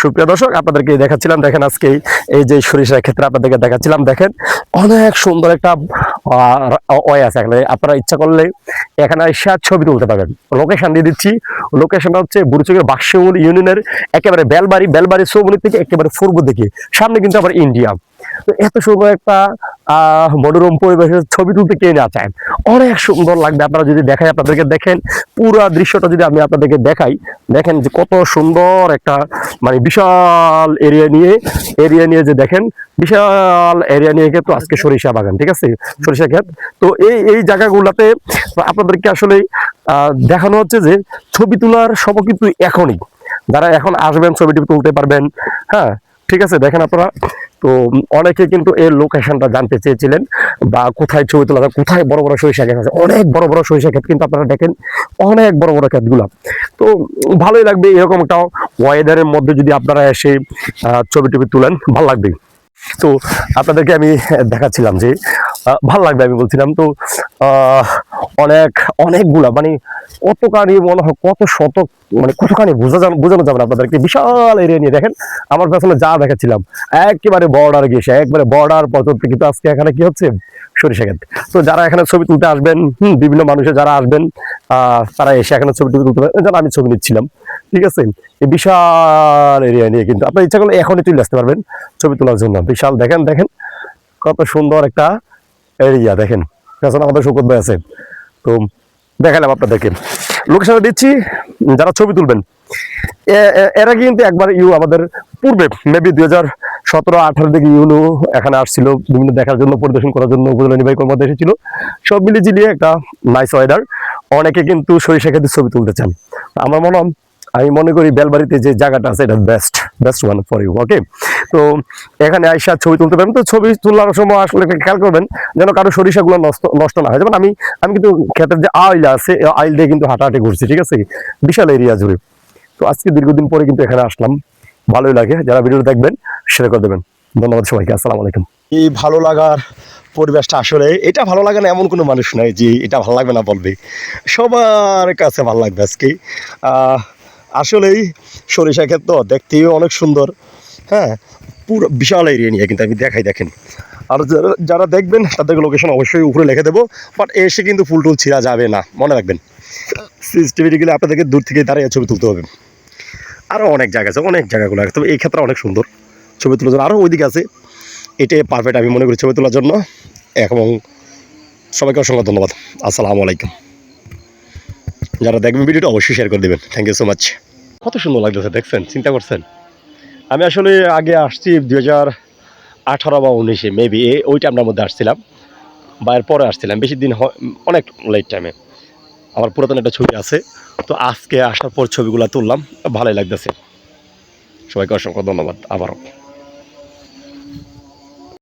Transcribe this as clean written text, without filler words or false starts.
সুপ্রিয় দর্শক, আপনাদেরকে দেখাচ্ছিলাম, দেখেন আজকে এই যে সরিষার ক্ষেত্রে আপনাদেরকে দেখাচ্ছিলাম, দেখেন অনেক সুন্দর একটা ওয়ে আছে। এখানে আপনারা ইচ্ছা করলে এখানে এসে ছবি তুলতে পারবেন। লোকেশন দিয়ে দিচ্ছি, লোকেশনটা হচ্ছে বুড়িচকের বাক্সিমূল ইউনিয়নের একেবারে বেলবাড়ি চৌমুনি থেকে একেবারে পূর্ব দিকে, সামনে কিন্তু আবার ইন্ডিয়া। তো এত সুন্দর একটা মনোরম পরিবেশের ছবি তুলতে কে না চায়, অনেক সুন্দর লাগবে। আপনারা যদি দেখাই আপনাদেরকে, দেখেন পুরো দৃশ্যটা যদি আমি আপনাদেরকে দেখাই, দেখেন যে কত সুন্দর একটা মানে বিশাল এরিয়া নিয়ে যে দেখেন বিশাল এরিয়া নিয়ে কিন্তু আজকে সরিষা বাগান, ঠিক আছে, সরিষা ক্ষেত। তো এই জায়গাগুলোতে আপনাদেরকে আসলে দেখানো হচ্ছে যে ছবি তোলার সময় কিন্তু এখনই, যারা এখন আসবেন ছবিটি তুলতে পারবেন। হ্যাঁ, ঠিক আছে, দেখেন আপনারা। তো অনেকে কিন্তু এই লোকেশনটা জানতে চেয়েছিলেন, বা কোথায় ছবি তোলা যায়, কোথায় বড় বড় সরিষা ক্ষেত আছে। অনেক বড় বড় সরিষা ক্ষেত কিন্তু আপনারা দেখেন, অনেক বড় বড় ক্ষেতগুলো। তো ভালোই লাগবে এরকম একটা ওয়েদারের মধ্যে যদি আপনারা এসে ছবি টবি তুলেন, ভালো লাগবে। তো আপনাদেরকে আমি দেখাচ্ছিলাম যে ভাল লাগবে, আমি বলছিলাম। তো অনেকগুলা মানে কতখানি মনে হয়, কত শতক, মানে কতখানি বোঝানো যাবে না আপনাদেরকে। বিশাল এরিয়া নিয়ে দেখেন, আমার পেছনে যা দেখাচ্ছিলাম একেবারে বর্ডার গেছে, একবারে বর্ডার পর্যন্ত কিন্তু আজকে এখানে কি হচ্ছে, সরিষা ক্ষেত। তো যারা এখানে ছবি তুলতে আসবেন, বিভিন্ন মানুষের যারা আসবেন, তারা এসে এখানে ছবি তুলতে পারবেন। যেন আমি ছবি নিচ্ছিলাম, ঠিক আছে, এই বিশাল এরিয়া নিয়ে কিন্তু আপনার ইচ্ছা করলে এখনই তুলে আসতে পারবেন ছবি তোলার জন্য। বিশাল দেখেন কত সুন্দর একটা এরিয়া। দেখেন পেছনে আমাদের শৌকত ভাই আছে। তো দেখালাম আপনাদেরকে, লোকেশনে দিচ্ছি, যারা ছবি তুলবেন। এর আগে কিন্তু একবার আমাদের পূর্বে মেবি 2017-18 দিকে ইউনো এখানে আসছিল বিভিন্ন দেখার জন্য, পরিদর্শন করার জন্য উপজেলা নির্বাহী কর্মকর্তা এসেছিল। সব মিলিয়ে ঝিলিয়ে একটা নাইস ওয়েদার। অনেকে কিন্তু সরিষা ক্ষেতে ছবি তুলতে চান। আমার আমি মনে করি বেলবাড়িতে যে জায়গাটা আছে, এটা বেস্ট ওয়ান ফর ইউ। ওকে, তো এখানে আইসা ছবি তুলতে পারেন। তো ছবি তোলার সময় আসলে খেয়াল করবেন যেন কারো সরিষাগুলো নষ্ট না হয়। যেমন আমি কিন্তু ক্ষেতের যে আইল আছে, আইল দিয়ে কিন্তু হাঁটাহাঁটি ঘুরছি, ঠিক আছে, বিশাল এরিয়া জুড়ে। তো আজকে দীর্ঘদিন পরে কিন্তু এখানে আসলাম, ভালোই লাগে। যারা ভিডিও দেখবেন শেয়ার করে দেবেন। ধন্যবাদ সবাইকে, আসসালামু আলাইকুম। এই ভালো লাগার পরিবেশটা, আসলে এটা ভালো লাগে না এমন কোনো মানুষ নাই যে এটা ভালো লাগবে না বলবে, সবার কাছে ভালো লাগবে আজকে। আসলেই সরিষা ক্ষেত তো দেখতেও অনেক সুন্দর। হ্যাঁ, পুরো বিশাল এরিয়া নিয়ে কিন্তু আমি দেখাই, দেখেন। আর যারা দেখবেন তাদেরকে লোকেশন অবশ্যই উপরে লিখে দেবো, বাট এসে কিন্তু ফুল টুল ছিঁড়া যাবে না, মনে রাখবেন। সিসিটিভিটি গেলে আপনাদেরকে দূর থেকে দাঁড়িয়ে ছবি তুলতে হবে। আরও অনেক জায়গা আছে, অনেক জায়গাগুলো, তবে এই ক্ষেত্রে অনেক সুন্দর ছবি তোলার জন্য। আরও ওইদিকে আছে, এটাই পারফেক্ট আমি মনে করি ছবি তোলার জন্য। এবং সবাইকে অসংখ্য ধন্যবাদ, আসসালামু আলাইকুম। যারা দেখবেন ভিডিওটা অবশ্যই শেয়ার করে দেবেন। Thank you so much. কত সুন্দর লাগতেছে, দেখছেন, চিন্তা করছেন। আমি আসলে আগে আসছি 2018 বা 19-এ মেবি, ওই টাইমটার মধ্যে আসছিলাম, বা এর পরে আসছিলাম, বেশি দিন অনেক লেট টাইমে। আমার পুরাতন একটা ছবি আছে। তো আজকে আসার পর ছবিগুলো তুললাম, ভালোই লাগতেছে। সবাইকে অসংখ্য ধন্যবাদ আবারও।